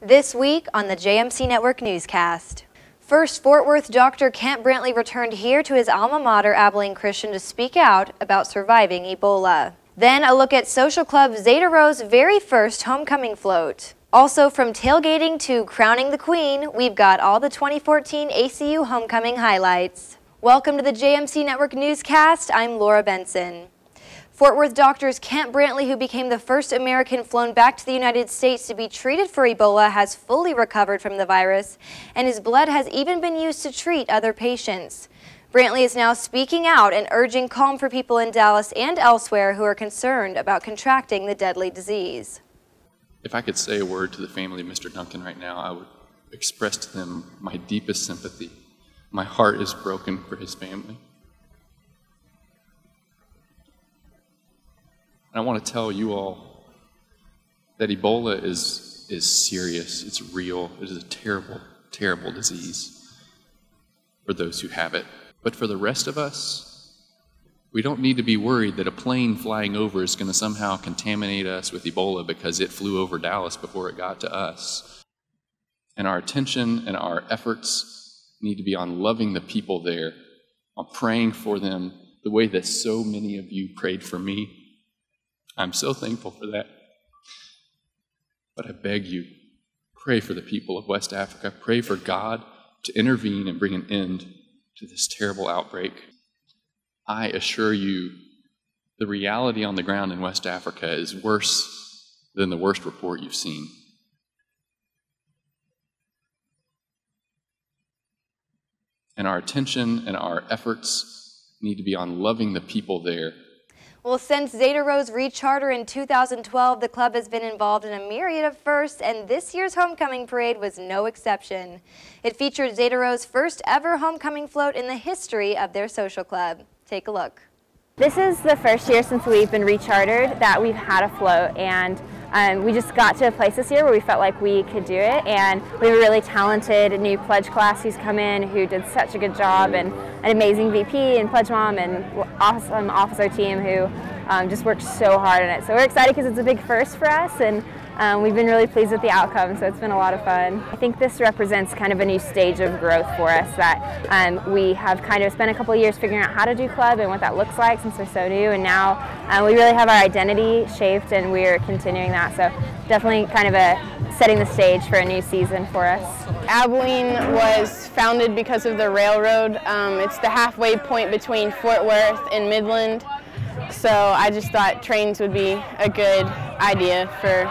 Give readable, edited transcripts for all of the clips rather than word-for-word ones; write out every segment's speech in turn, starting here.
This week on the JMC Network Newscast. First, Fort Worth Dr. Kent Brantly returned here to his alma mater, Abilene Christian, to speak out about surviving Ebola. Then, a look at Social Club Zeta Rho's very first homecoming float. Also, from tailgating to crowning the queen, we've got all the 2014 ACU Homecoming highlights. Welcome to the JMC Network Newscast. I'm Laura Benson. Fort Worth doctors Kent Brantly, who became the first American flown back to the United States to be treated for Ebola, has fully recovered from the virus, and his blood has even been used to treat other patients. Brantly is now speaking out and urging calm for people in Dallas and elsewhere who are concerned about contracting the deadly disease. If I could say a word to the family of Mr. Duncan right now, I would express to them my deepest sympathy. My heart is broken for his family. And I want to tell you all that Ebola is serious, it's real, it is a terrible, terrible disease for those who have it. But for the rest of us, we don't need to be worried that a plane flying over is going to somehow contaminate us with Ebola because it flew over Dallas before it got to us. And our attention and our efforts need to be on loving the people there, on praying for them the way that so many of you prayed for me. I'm so thankful for that. But I beg you, pray for the people of West Africa. Pray for God to intervene and bring an end to this terrible outbreak. I assure you, the reality on the ground in West Africa is worse than the worst report you've seen. And our attention and our efforts need to be on loving the people there. Well, since Zeta Rho's recharter in 2012, the club has been involved in a myriad of firsts, and this year's homecoming parade was no exception. It featured Zeta Rho's first ever homecoming float in the history of their social club. Take a look. This is the first year since we've been rechartered that we've had a float, and we just got to a place this year where we felt like we could do it, and we have a really talented new pledge class who's come in who did such a good job, and an amazing VP and pledge mom and awesome officer team who just worked so hard on it. So we're excited because it's a big first for us, and we've been really pleased with the outcome, so it's been a lot of fun. I think this represents kind of a new stage of growth for us, that we have kind of spent a couple of years figuring out how to do club and what that looks like since we're so new, and now we really have our identity shaped and we're continuing that. So definitely kind of setting the stage for a new season for us. Abilene was founded because of the railroad. It's the halfway point between Fort Worth and Midland. So I just thought trains would be a good idea for,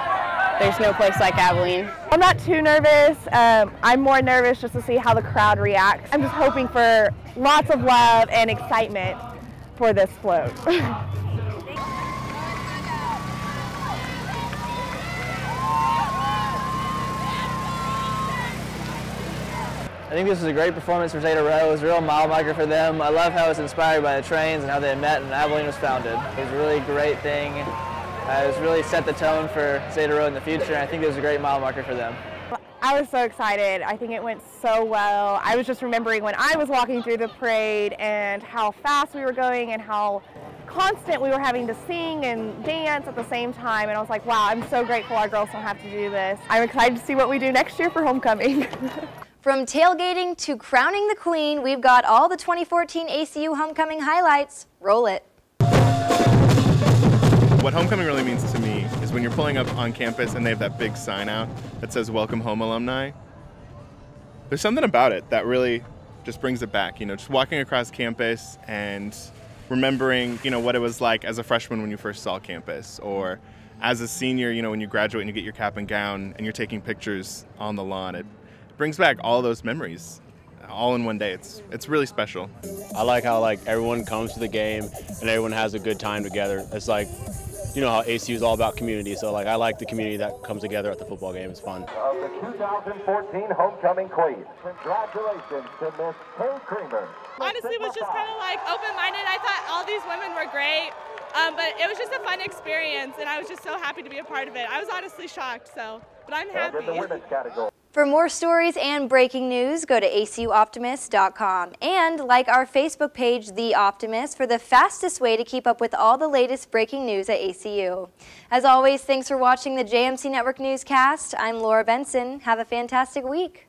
there's no place like Abilene. I'm not too nervous. I'm more nervous just to see how the crowd reacts. I'm just hoping for lots of love and excitement for this float. I think this was a great performance for Zeta Rho. It was a real mile marker for them. I love how it was inspired by the trains and how they met and Abilene was founded. It was a really great thing. It was really set the tone for Zeta Rho in the future, and I think it was a great mile marker for them. I was so excited. I think it went so well. I was just remembering when I was walking through the parade and how fast we were going and how constant we were having to sing and dance at the same time, and I was like, wow, I'm so grateful our girls don't have to do this. I'm excited to see what we do next year for homecoming. From tailgating to crowning the queen, we've got all the 2014 ACU Homecoming highlights. Roll it. What homecoming really means to me is when you're pulling up on campus and they have that big sign out that says "Welcome Home, Alumni." There's something about it that really just brings it back. You know, just walking across campus and remembering, you know, what it was like as a freshman when you first saw campus, or as a senior, you know, when you graduate and you get your cap and gown and you're taking pictures on the lawn. It brings back all those memories all in one day. It's really special. I like how everyone comes to the game and everyone has a good time together. It's like, you know how ACU is all about community, so I like the community that comes together at the football game. It's fun. Of the 2014 homecoming queen, congratulations to Miss Kay Creamer. Honestly, it was just kind of open-minded. I thought all these women were great, but it was just a fun experience, and I was just so happy to be a part of it. I was honestly shocked, but I'm happy. And in the women's category. For more stories and breaking news, go to acuoptimist.com and like our Facebook page, The Optimist, for the fastest way to keep up with all the latest breaking news at ACU. As always, thanks for watching the JMC Network Newscast. I'm Laura Benson. Have a fantastic week.